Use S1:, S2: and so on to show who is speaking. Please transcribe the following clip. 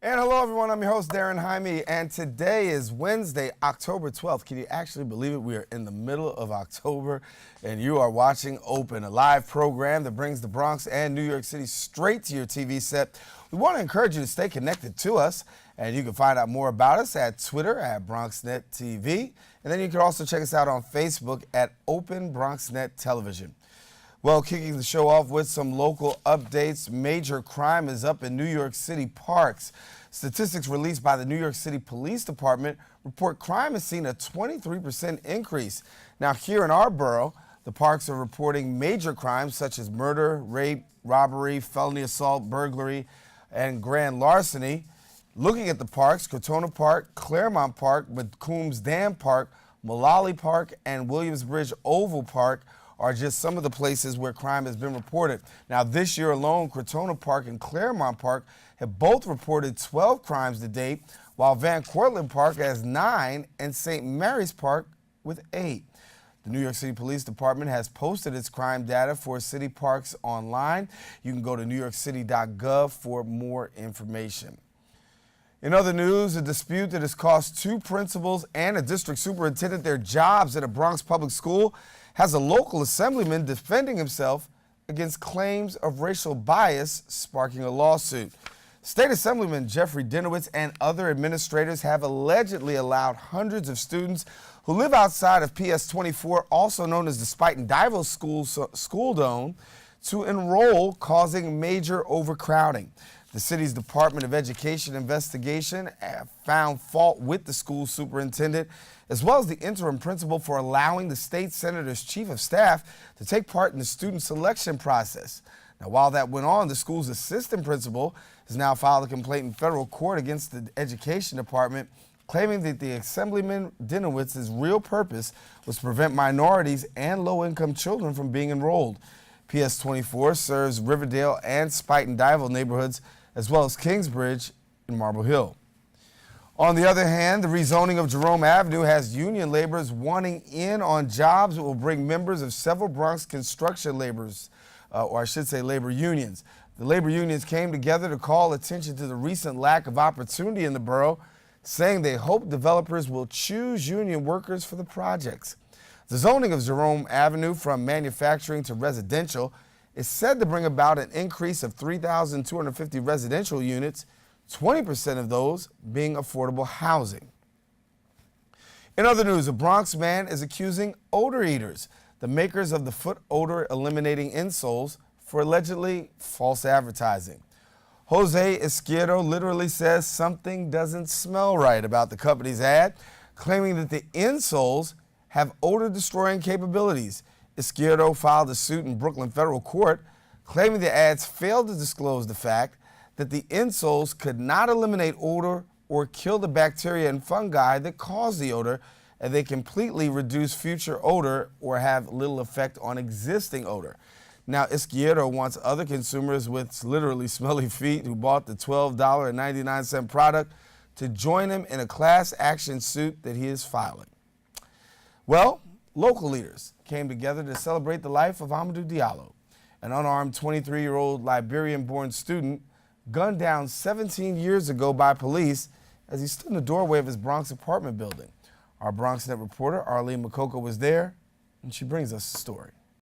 S1: And hello, everyone. I'm your host, Daren Jaime, and today is Wednesday, October 12th. Can you actually believe it? We are in the middle of October, and you are watching Open, a live program that brings the Bronx and New York City straight to your TV set. We want to encourage you to stay connected to us, and you can find out more about us at Twitter at BronxNet TV, and then you can also check us out on Facebook at Open BronxNet Television. Well, kicking the show off with some local updates, major crime is up in New York City Parks. Statistics released by the New York City Police Department report crime has seen a 23% increase. Now, here in our borough, the parks are reporting major crimes such as murder, rape, robbery, felony assault, burglary, and grand larceny. Looking at the parks, Crotona Park, Claremont Park, McCombs Dam Park, Mullally Park, and Williamsbridge Oval Park are just some of the places where crime has been reported. Now, this year alone, Crotona Park and Claremont Park have both reported 12 crimes to date, while Van Cortlandt Park has 9 and St. Mary's Park with 8. The New York City Police Department has posted its crime data for city parks online. You can go to newyorkcity.gov for more information. In other news, a dispute that has cost 2 principals and a district superintendent their jobs at a Bronx public school has a local assemblyman defending himself against claims of racial bias, sparking a lawsuit. State Assemblyman Jeffrey Dinowitz and other administrators have allegedly allowed hundreds of students who live outside of PS 24, also known as the Spuyten Duyvil School Dome, to enroll, causing major overcrowding. The city's Department of Education investigation found fault with the school superintendent as well as the interim principal for allowing the state senator's chief of staff to take part in the student selection process. Now, while that went on, the school's assistant principal has now filed a complaint in federal court against the education department, claiming that the Assemblyman Dinowitz's real purpose was to prevent minorities and low-income children from being enrolled. PS 24 serves Riverdale and Spuyten Duyvil neighborhoods, as well as Kingsbridge and Marble Hill. On the other hand, the rezoning of Jerome Avenue has union laborers wanting in on jobs that will bring members of several Bronx construction laborers, or I should say labor unions. The labor unions came together to call attention to the recent lack of opportunity in the borough, saying they hope developers will choose union workers for the projects. The zoning of Jerome Avenue from manufacturing to residential is said to bring about an increase of 3,250 residential units, 20% of those being affordable housing. In other news, a Bronx man is accusing odor eaters, the makers of the foot odor eliminating insoles, for allegedly false advertising. Jose Izquierdo literally says something doesn't smell right about the company's ad, claiming that the insoles have odor-destroying capabilities. Izquierdo filed a suit in Brooklyn federal court, claiming the ads failed to disclose the fact that the insoles could not eliminate odor or kill the bacteria and fungi that cause the odor, and they completely reduce future odor or have little effect on existing odor. Now, Izquierdo wants other consumers with literally smelly feet who bought the $12.99 product to join him in a class action suit that he is filing. Well, local leaders came together to celebrate the life of Amadou Diallo, an unarmed 23-year-old Liberian-born student gunned down 17 years ago by police as he stood in the doorway of his Bronx apartment building. Our BronxNet reporter, Arlene Makoko, was there, and she brings us the story.